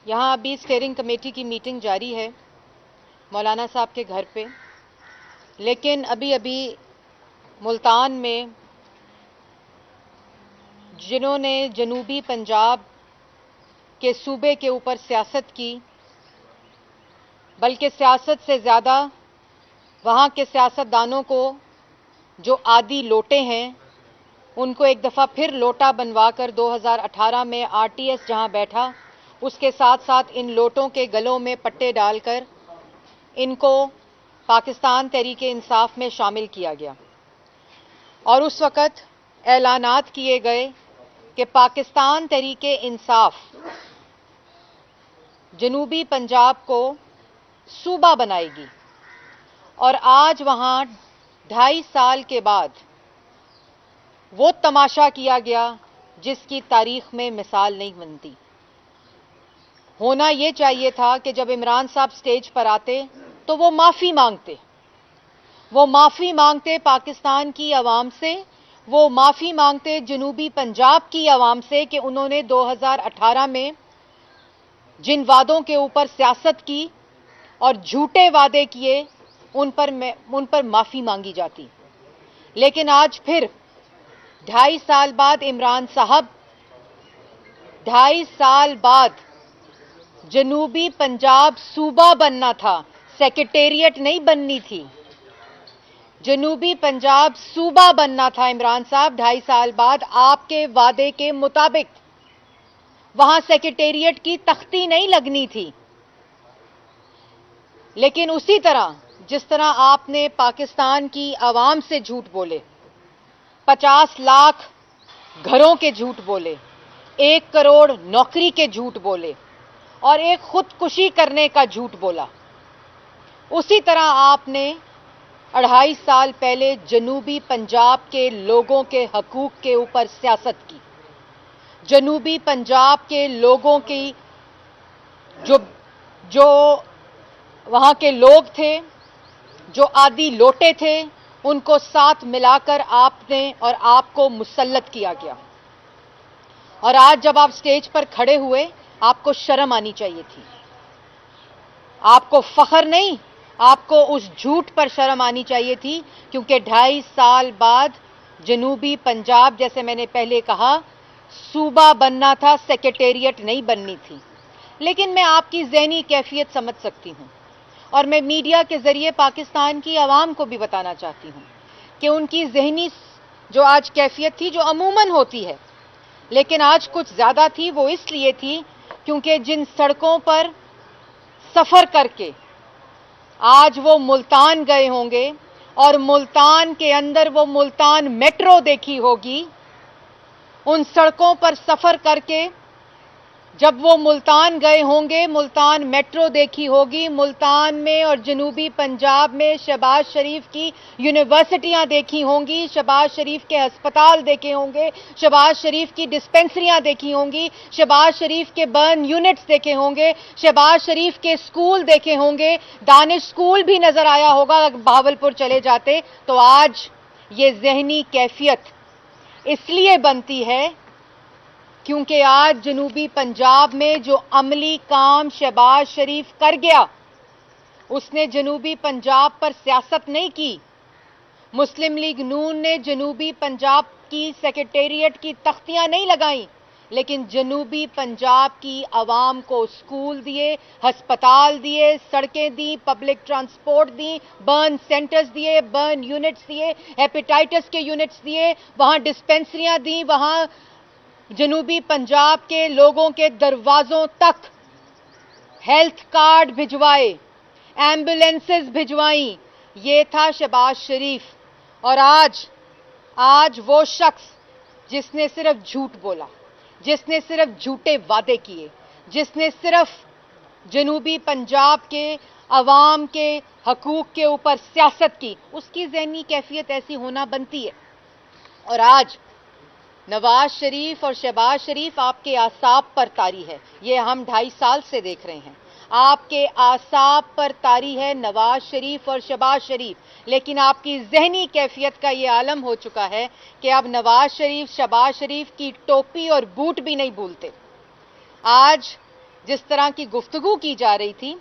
यहाँ अभी steering committee की मीटिंग जारी है मौलाना साहब के घर पे, लेकिन अभी अभी मुल्तान में जिन्होंने जनूबी पंजाब के सूबे के ऊपर सियासत की, बल्कि सियासत से ज़्यादा वहाँ के सियासतदानों को जो आदी लोटे हैं उनको एक दफ़ा फिर लोटा बनवाकर 2018 में आरटीएस जहाँ बैठा उसके साथ साथ इन लोटों के गलों में पट्टे डालकर इनको पाकिस्तान तहरीके इंसाफ में शामिल किया गया और उस वक़्त ऐलानात किए गए कि पाकिस्तान तहरीके इंसाफ जनूबी पंजाब को सूबा बनाएगी। और आज वहाँ 2.5 साल के बाद वो तमाशा किया गया जिसकी तारीख में मिसाल नहीं बनती। होना ये चाहिए था कि जब इमरान साहब स्टेज पर आते तो वो माफ़ी मांगते पाकिस्तान की आवाम से, वो माफ़ी मांगते जनूबी पंजाब की आवाम से कि उन्होंने 2018 में जिन वादों के ऊपर सियासत की और झूठे वादे किए उन पर माफ़ी मांगी जाती। लेकिन आज फिर 2.5 साल बाद इमरान साहब 2.5 साल बाद जनूबी पंजाब सूबा बनना था, सेक्रेटेरिएट नहीं बननी थी। जनूबी पंजाब सूबा बनना था इमरान साहब 2.5 साल बाद आपके वादे के मुताबिक। वहां सेक्रेटेरिएट की तख्ती नहीं लगनी थी। लेकिन उसी तरह जिस तरह आपने पाकिस्तान की आवाम से झूठ बोले, 50 लाख घरों के झूठ बोले, 1 करोड़ नौकरी के झूठ बोले और एक खुदकुशी करने का झूठ बोला, उसी तरह आपने 2.5 साल पहले जनूबी पंजाब के लोगों के हकूक के ऊपर सियासत की। जनूबी पंजाब के लोगों की जो वहाँ के लोग थे, जो आदी लोटे थे, उनको साथ मिलाकर आपने और आपको मुसल्लत किया गया। और आज जब आप स्टेज पर खड़े हुए आपको शर्म आनी चाहिए थी। आपको फख्र नहीं, आपको उस झूठ पर शर्म आनी चाहिए थी, क्योंकि 2.5 साल बाद जनूबी पंजाब, जैसे मैंने पहले कहा, सूबा बनना था, सेक्रेटेरिएट नहीं बननी थी। लेकिन मैं आपकी ज़हनी कैफियत समझ सकती हूँ और मैं मीडिया के ज़रिए पाकिस्तान की आवाम को भी बताना चाहती हूँ कि उनकी ज़हनी जो आज कैफियत थी, जो अमूमन होती है, लेकिन आज कुछ ज़्यादा थी। वो इसलिए थी क्योंकि जिन सड़कों पर सफ़र करके आज वो मुल्तान गए होंगे और मुल्तान के अंदर वो मुल्तान मेट्रो देखी होगी, उन सड़कों पर सफ़र करके जब वो मुल्तान गए होंगे, मुल्तान मेट्रो देखी होगी, मुल्तान में और जनूबी पंजाब में शहबाज शरीफ की यूनिवर्सिटियां देखी होंगी, शहबाज शरीफ के अस्पताल देखे होंगे, शहबाज शरीफ की डिस्पेंसरियां देखी होंगी, शहबाज शरीफ के बर्न यूनिट्स देखे होंगे, शहबाज शरीफ के स्कूल देखे होंगे, दानिश स्कूल भी नजर आया होगा अगर भावलपुर चले जाते। तो आज ये ज़हनी कैफियत इसलिए बनती है क्योंकि आज जनूबी पंजाब में जो अमली काम शहबाज शरीफ कर गया, उसने जनूबी पंजाब पर सियासत नहीं की। मुस्लिम लीग नून ने जनूबी पंजाब की सेक्रेटेरिएट की तख्तियां नहीं लगाई, लेकिन जनूबी पंजाब की आवाम को स्कूल दिए, हस्पताल दिए, सड़कें दी, पब्लिक ट्रांसपोर्ट दी, बर्न सेंटर्स दिए, बर्न यूनिट्स दिए, हेपेटाइटिस के यूनिट्स दिए, वहां डिस्पेंसरियां दी, वहां जनूबी पंजाब के लोगों के दरवाजों तक हेल्थ कार्ड भिजवाए, एम्बुलेंसेस भिजवाई। ये था शहबाज शरीफ। और आज वो शख्स जिसने सिर्फ झूठ बोला, जिसने सिर्फ झूठे वादे किए, जिसने सिर्फ जनूबी पंजाब के अवाम के हकूक के ऊपर सियासत की, उसकी ज़हनी कैफियत ऐसी होना बनती है। और आज नवाज शरीफ और शहबाज शरीफ आपके आसाब पर तारी है। ये हम 2.5 साल से देख रहे हैं, आपके आसाब पर तारी है नवाज शरीफ और शहबाज शरीफ। लेकिन आपकी ज़हनी कैफियत का ये आलम हो चुका है कि अब नवाज शरीफ, शहबाज शरीफ की टोपी और बूट भी नहीं भूलते। आज जिस तरह की गुफ्तगू की जा रही थी,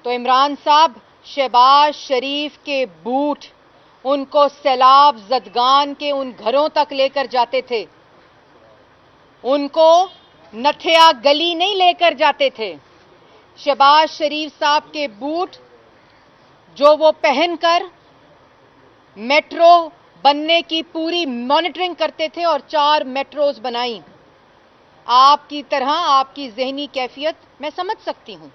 तो इमरान साहब शहबाज शरीफ के बूट उनको सैलाब जदगान के उन घरों तक लेकर जाते थे, उनको नथिया गली नहीं लेकर जाते थे। शहबाज शरीफ साहब के बूट जो वो पहनकर मेट्रो बनने की पूरी मॉनिटरिंग करते थे और 4 मेट्रोज बनाई। आपकी तरह आपकी जहनी कैफियत मैं समझ सकती हूं।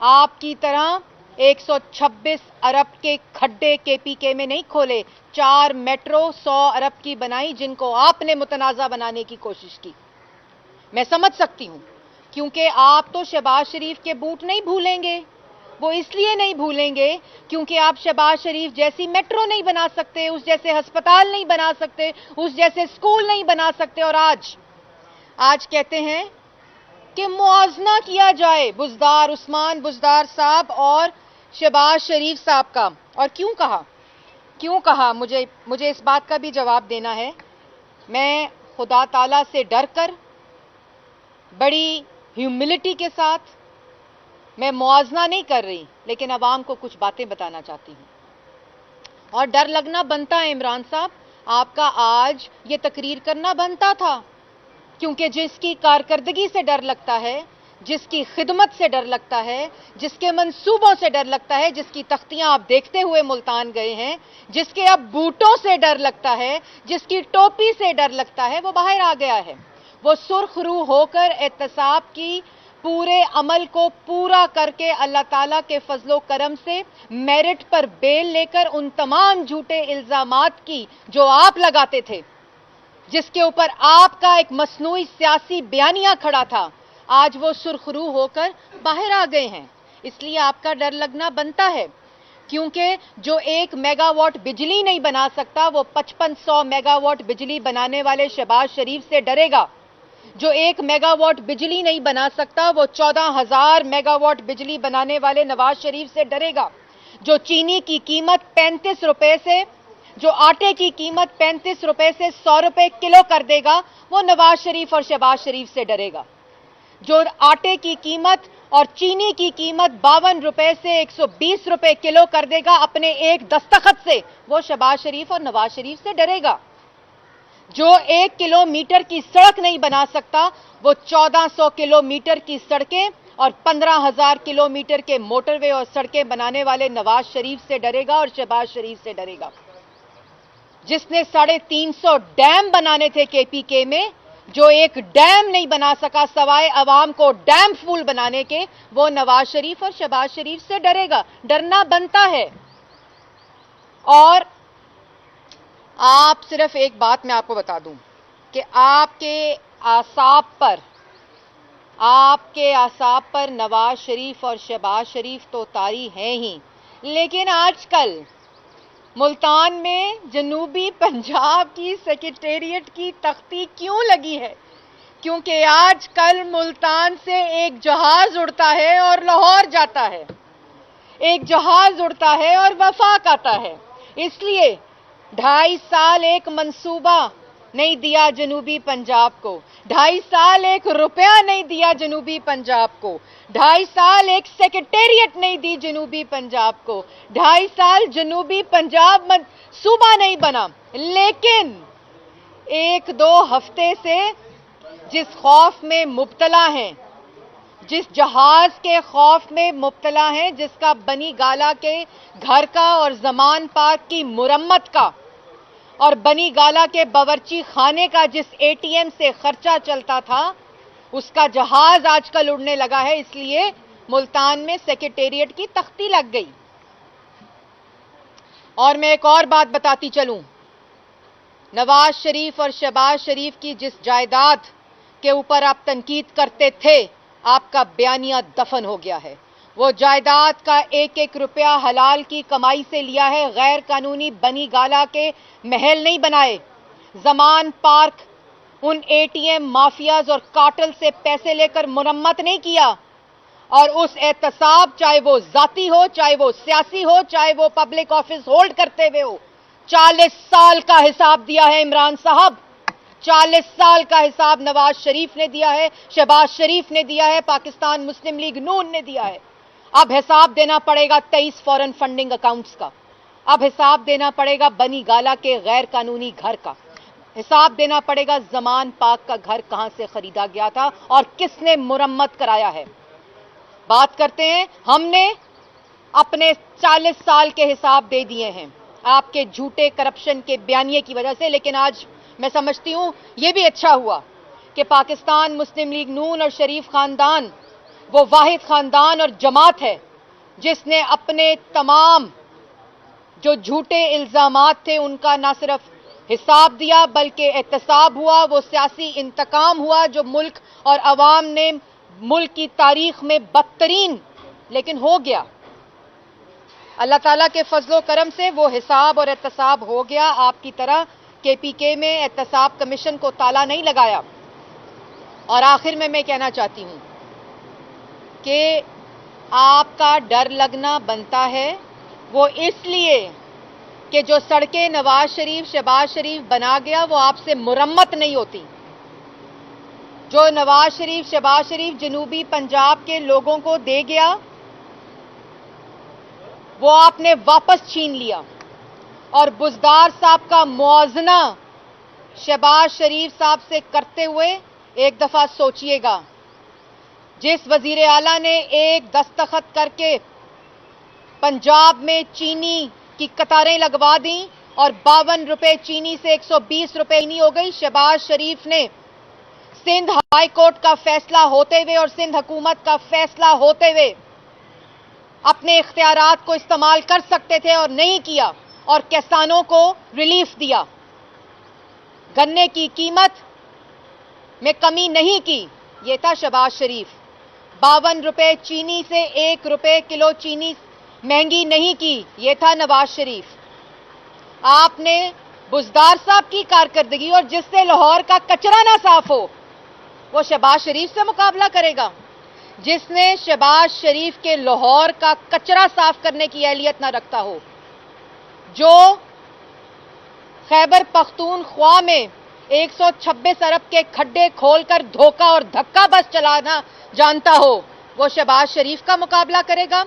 आपकी तरह 126 अरब के खड्डे केपीके में नहीं खोले, 4 मेट्रो 100 अरब की बनाई, जिनको आपने मुतनाज़ा बनाने की कोशिश की। मैं समझ सकती हूं, क्योंकि आप तो शहबाज शरीफ के बूट नहीं भूलेंगे। वो इसलिए नहीं भूलेंगे क्योंकि आप शहबाज शरीफ जैसी मेट्रो नहीं बना सकते, उस जैसे अस्पताल नहीं बना सकते, उस जैसे स्कूल नहीं बना सकते। और आज कहते हैं कि मुआवजा किया जाए बुज़दार, उस्मान बुज़दार साहब और शहबाज शरीफ साहब का। और क्यों कहा मुझे इस बात का भी जवाब देना है। मैं खुदा ताला से डर कर बड़ी ह्यूमिलिटी के साथ मैं मुआवजा नहीं कर रही, लेकिन अवाम को कुछ बातें बताना चाहती हूं। और डर लगना बनता है इमरान साहब, आपका आज ये तकरीर करना बनता था, क्योंकि जिसकी कारकर्दगी से डर लगता है, जिसकी खिदमत से डर लगता है, जिसके मंसूबों से डर लगता है, जिसकी तख्तियां आप देखते हुए मुल्तान गए हैं, जिसके अब बूटों से डर लगता है, जिसकी टोपी से डर लगता है, वो बाहर आ गया है। वो सुर्ख रूह होकर एहतसाब की पूरे अमल को पूरा करके अल्लाह ताला के फजलो करम से मेरिट पर बेल लेकर उन तमाम झूठे इल्जामात की जो आप लगाते थे, जिसके ऊपर आपका एक मसनूई सियासी बयानिया खड़ा था, आज वो सुर्खरू होकर बाहर आ गए हैं। इसलिए आपका डर लगना बनता है, क्योंकि जो 1 मेगावाट बिजली नहीं बना सकता वो 5500 मेगावाट बिजली बनाने वाले शहबाज शरीफ से डरेगा। जो 1 मेगावाट बिजली नहीं बना सकता वो 14,000 मेगावाट बिजली बनाने वाले नवाज शरीफ से डरेगा। जो चीनी की कीमत 35 रुपए से, जो आटे की कीमत 35 रुपए से 100 रुपए किलो कर देगा, वो नवाज शरीफ और शहबाज शरीफ से डरेगा। जो आटे की कीमत और चीनी की कीमत 52 रुपए से 120 रुपए किलो कर देगा अपने एक दस्तखत से, वो शहबाज शरीफ और नवाज शरीफ से डरेगा। जो 1 किलोमीटर की सड़क नहीं बना सकता वो 1400 किलोमीटर की सड़कें और 15,000 किलोमीटर के मोटरवे और सड़कें बनाने वाले नवाज शरीफ से डरेगा और शहबाज शरीफ से डरेगा। जिसने 350 डैम बनाने थे केपीके में, जो एक डैम नहीं बना सका सवाए अवाम को डैम फूल बनाने के, वो नवाज शरीफ और शहबाज शरीफ से डरेगा। डरना बनता है। और आप सिर्फ एक बात मैं आपको बता दूं कि आपके आसाब पर नवाज शरीफ और शहबाज शरीफ तो तारी हैं ही, लेकिन आजकल मुल्तान में जनूबी पंजाब की सेक्रेटेरिएट की तख्ती क्यों लगी है? क्योंकि आजकल मुल्तान से एक जहाज उड़ता है और लाहौर जाता है, एक जहाज उड़ता है और वफाक आता है। इसलिए 2.5 साल एक मंसूबा नहीं दिया जनूबी पंजाब को, 2.5 साल 1 रुपया नहीं दिया जनूबी पंजाब को, 2.5 साल एक सेक्रेटेरिएट नहीं दी जनूबी पंजाब को, 2.5 साल जनूबी पंजाब सूबा नहीं बना। लेकिन 1-2 हफ्ते से जिस खौफ में मुब्तला हैं, जिस जहाज के खौफ में मुब्तला हैं, जिसका बनी गाला के घर का और जमान पार्क की मुरम्मत का और बनी गाला के बावर्ची खाने का जिस एटीएम से खर्चा चलता था, उसका जहाज आजकल उड़ने लगा है। इसलिए मुल्तान में सेक्रेटेरिएट की तख्ती लग गई। और मैं एक और बात बताती चलूं, नवाज शरीफ और शहबाज शरीफ की जिस जायदाद के ऊपर आप तनकीद करते थे, आपका बयानिया दफन हो गया है। वो जायदाद का 1-1 रुपया हलाल की कमाई से लिया है, गैर कानूनी बनी गाला के महल नहीं बनाए। जमान पार्क उन एटीएम माफियाज और कार्टेल से पैसे लेकर मुरम्मत नहीं किया। और उस एहतसाब, चाहे वो जाती हो, चाहे वो सियासी हो, चाहे वो पब्लिक ऑफिस होल्ड करते हुए हो, 40 साल का हिसाब दिया है इमरान साहब। 40 साल का हिसाब नवाज शरीफ ने दिया है, शहबाज शरीफ ने दिया है, पाकिस्तान मुस्लिम लीग नून ने दिया है। अब हिसाब देना पड़ेगा 23 फॉरेन फंडिंग अकाउंट्स का, अब हिसाब देना पड़ेगा बनी गाला के गैर कानूनी घर का, हिसाब देना पड़ेगा जमान पाक का घर कहां से खरीदा गया था और किसने मुरम्मत कराया है। बात करते हैं, हमने अपने 40 साल के हिसाब दे दिए हैं आपके झूठे करप्शन के बयानिए की वजह से, लेकिन आज मैं समझती हूं यह भी अच्छा हुआ कि पाकिस्तान मुस्लिम लीग नून और शरीफ खानदान वो वाहिद खानदान और जमात है जिसने अपने तमाम जो झूठे इल्जामात थे उनका ना सिर्फ हिसाब दिया बल्कि एहतसाब हुआ, वो सियासी इंतकाम हुआ जो मुल्क और अवाम ने मुल्क की तारीख में बदतरीन लेकिन हो गया। अल्लाह ताला के फजलो करम से वो हिसाब और एहतसाब हो गया। आपकी तरह केपीके में एहतसाब कमीशन को ताला नहीं लगाया। और आखिर में मैं कहना चाहती हूं कि आपका डर लगना बनता है वो इसलिए कि जो सड़कें नवाज शरीफ शहबाज शरीफ बना गया वो आपसे मुरम्मत नहीं होती। जो नवाज शरीफ शहबाज शरीफ जनूबी पंजाब के लोगों को दे गया वो आपने वापस छीन लिया। और बुज़दार साहब का मुआवजना शहबाज शरीफ साहब से करते हुए एक दफा सोचिएगा। जिस वजीर आला ने एक दस्तखत करके पंजाब में चीनी की कतारें लगवा दी और 52 रुपए चीनी से 120 रुपए चीनी हो गई, शहबाज शरीफ ने सिंध हाई कोर्ट का फैसला होते हुए और सिंध हुकूमत का फैसला होते हुए अपने इख्तियारात को इस्तेमाल कर सकते थे और नहीं किया और किसानों को रिलीफ दिया। गन्ने की कीमत में कमी नहीं की, यह था शहबाज शरीफ। 52 रुपए चीनी से 1 रुपए किलो चीनी महंगी नहीं की, यह था नवाज शरीफ। आपने बुज़दार साहब की कारकर्दगी और जिससे लाहौर का कचरा ना साफ हो वो शहबाज शरीफ से मुकाबला करेगा। जिसने शहबाज शरीफ के लाहौर का कचरा साफ करने की अहलियत ना रखता हो, जो खैबर पख्तूनख्वा में 126 अरब के खड्डे खोलकर धोखा और धक्का बस चलाना जानता हो वो शहबाज शरीफ का मुकाबला करेगा।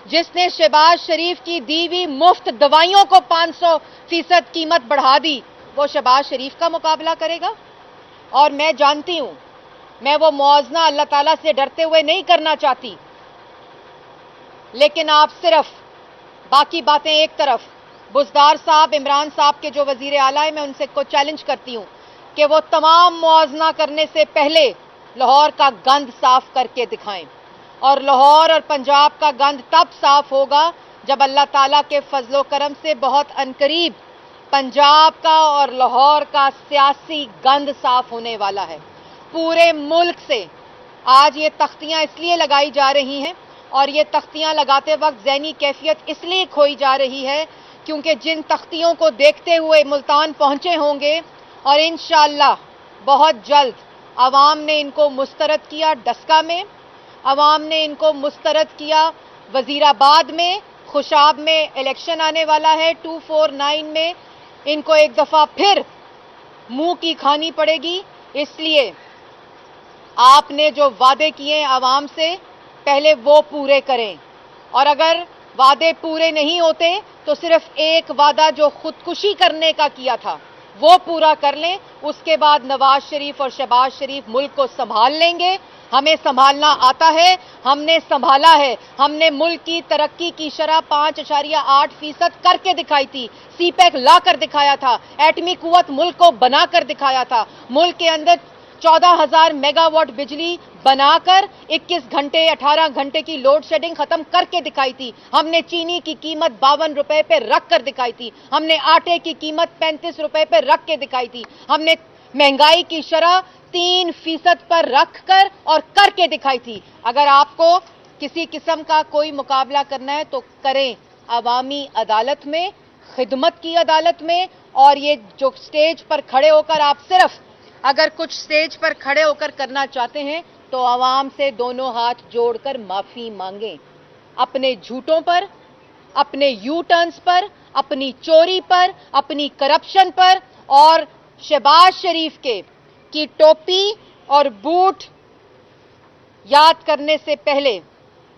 जिसने शहबाज शरीफ की दी हुई मुफ्त दवाइयों को 500% कीमत बढ़ा दी वो शहबाज शरीफ का मुकाबला करेगा। और मैं जानती हूं मैं वो मुआवजा अल्लाह ताला से डरते हुए नहीं करना चाहती, लेकिन आप सिर्फ बाकी बातें एक तरफ, बुज़दार साहब इमरान साहब के जो वजीर आला है मैं उनसे को चैलेंज करती हूं कि वो तमाम मुआवजा करने से पहले लाहौर का गंद साफ करके दिखाएं। और लाहौर और पंजाब का गंद तब साफ होगा जब अल्लाह ताला के फजलो करम से बहुत अनकरीब पंजाब का और लाहौर का सियासी गंद साफ होने वाला है। पूरे मुल्क से आज ये तख्तियां इसलिए लगाई जा रही हैं और ये तख्तियां लगाते वक्त ज़हनी कैफियत इसलिए खोई जा रही है क्योंकि जिन तख्तियों को देखते हुए मुल्तान पहुंचे होंगे और इंशाअल्लाह बहुत जल्द अवाम ने इनको मुस्तरद किया डस्का में, अवाम ने इनको मुस्तरद किया वजीराबाद में, खुशाब में इलेक्शन आने वाला है 249 में, इनको एक दफा फिर मुंह की खानी पड़ेगी। इसलिए आपने जो वादे किए अवाम से पहले वो पूरे करें और अगर वादे पूरे नहीं होते तो सिर्फ एक वादा जो खुदकुशी करने का किया था वो पूरा कर लें। उसके बाद नवाज शरीफ और शहबाज शरीफ मुल्क को संभाल लेंगे। हमें संभालना आता है, हमने संभाला है। हमने मुल्क की तरक्की की शरह 5.8% करके दिखाई थी, सीपैक ला कर दिखाया था, एटमी कुव्वत मुल्क को बनाकर दिखाया था, मुल्क के अंदर 14,000 मेगावाट बिजली बनाकर 21 घंटे 18 घंटे की लोड शेडिंग खत्म करके दिखाई थी। हमने चीनी की कीमत 52 रुपए पे रख कर दिखाई थी, हमने आटे की कीमत 35 रुपए पे रख के दिखाई थी, हमने महंगाई की शरह 3% पर रख कर और करके दिखाई थी। अगर आपको किसी किस्म का कोई मुकाबला करना है तो करें अवामी अदालत में, खिदमत की अदालत में। और ये जो स्टेज पर खड़े होकर आप सिर्फ अगर कुछ स्टेज पर खड़े होकर करना चाहते हैं तो आवाम से दोनों हाथ जोड़कर माफी मांगें अपने झूठों पर, अपने यू टर्न्स पर, अपनी चोरी पर, अपनी करप्शन पर और शहबाज शरीफ के की टोपी और बूट याद करने से पहले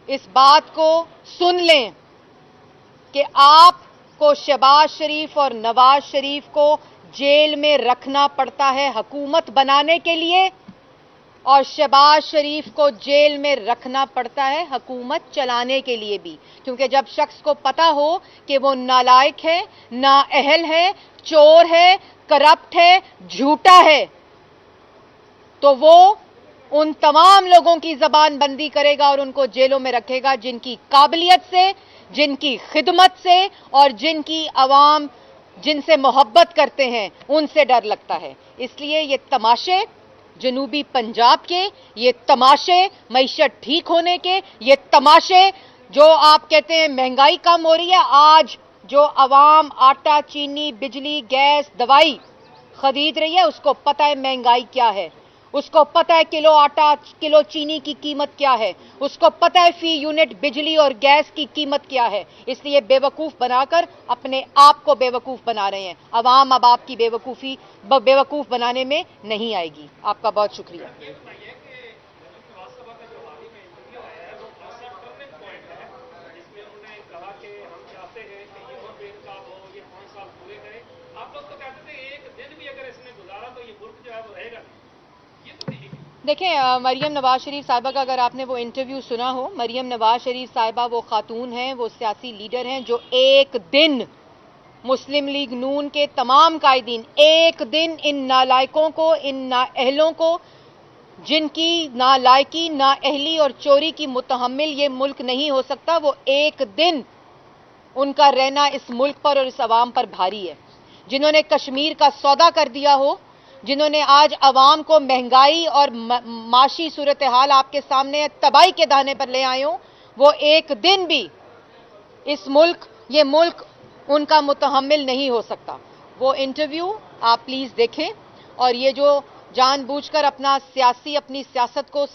इस बात को सुन लें कि आपको शहबाज शरीफ और नवाज शरीफ को जेल में रखना पड़ता है हुकूमत बनाने के लिए, और शहबाज शरीफ को जेल में रखना पड़ता है हुकूमत चलाने के लिए भी। क्योंकि जब शख्स को पता हो कि वो नालायक है, नाअहल है, चोर है, करप्ट है, झूठा है, तो वो उन तमाम लोगों की जबान बंदी करेगा और उनको जेलों में रखेगा जिनकी काबिलियत से, जिनकी खिदमत से और जिनकी अवाम जिनसे मोहब्बत करते हैं उनसे डर लगता है। इसलिए ये तमाशे जनूबी पंजाब के, ये तमाशे मईशत ठीक होने के, ये तमाशे जो आप कहते हैं महंगाई कम हो रही है, आज जो अवाम आटा, चीनी, बिजली, गैस, दवाई खरीद रही है उसको पता है महंगाई क्या है, उसको पता है किलो आटा, किलो चीनी की कीमत क्या है, उसको पता है फी यूनिट बिजली और गैस की कीमत क्या है। इसलिए बेवकूफ बनाकर अपने आप को बेवकूफ बना रहे हैं। अवाम अब आपकी बेवकूफ बनाने में नहीं आएगी। आपका बहुत शुक्रिया। देखें, मरियम नवाज शरीफ साहिबा का अगर आपने वो इंटरव्यू सुना हो, मरियम नवाज शरीफ साहिबा वो खातून हैं, वो सियासी लीडर हैं जो एक दिन मुस्लिम लीग नून के तमाम कायदीन, एक दिन इन नालायकों को, इन नाअहलों को, जिनकी नालायकी, नाअहली और चोरी की मुतहम्मिल ये मुल्क नहीं हो सकता, वो एक दिन उनका रहना इस मुल्क पर और इस अवाम पर भारी है। जिन्होंने कश्मीर का सौदा कर दिया हो, जिन्होंने आज अवाम को महंगाई और माशी सूरत हाल आपके सामने तबाही के दाने पर ले आए हो, वो एक दिन भी ये मुल्क उनका मुतहम्मिल नहीं हो सकता। वो इंटरव्यू आप प्लीज देखें, और ये जो जानबूझकर अपनी सियासत को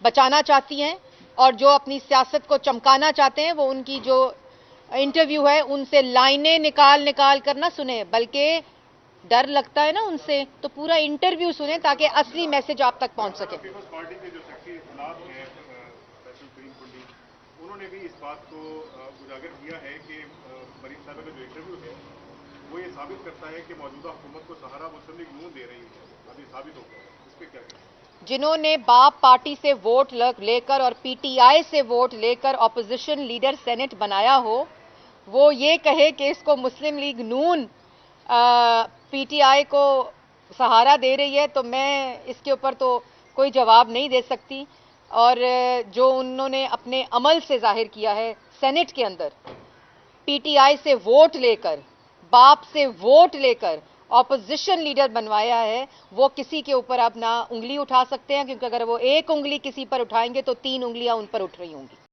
बचाना चाहती हैं और जो अपनी सियासत को चमकाना चाहते हैं, वो उनकी जो इंटरव्यू है उनसे लाइनें निकाल कर ना सुने, बल्कि डर लगता है ना उनसे, तो पूरा इंटरव्यू सुने ताकि असली मैसेज आप तक पहुंच सके। पार्टी के जो शख्सी खिलाफ हैं, उन्होंने भी इस बात को उजागर किया है कि मरीम साहब का जो इंटरव्यू है वो ये साबित करता है कि मौजूदा हुकूमत को सहारा मुस्लिम लीग नून दे रही है। अभी साबित हो गया, इस पे क्या कहें? जिन्होंने बाप पार्टी से वोट लेकर और पीटीआई से वोट लेकर ऑपोजिशन लीडर सेनेट बनाया हो, वो ये कहे कि इसको मुस्लिम लीग नून पीटीआई को सहारा दे रही है, तो मैं इसके ऊपर तो कोई जवाब नहीं दे सकती। और जो उन्होंने अपने अमल से जाहिर किया है सेनेट के अंदर, पीटीआई से वोट लेकर, बाप से वोट लेकर ऑपोजिशन लीडर बनवाया है, वो किसी के ऊपर अब ना उंगली उठा सकते हैं, क्योंकि अगर वो एक उंगली किसी पर उठाएंगे तो 3 उंगलियां उन पर उठ रही होंगी।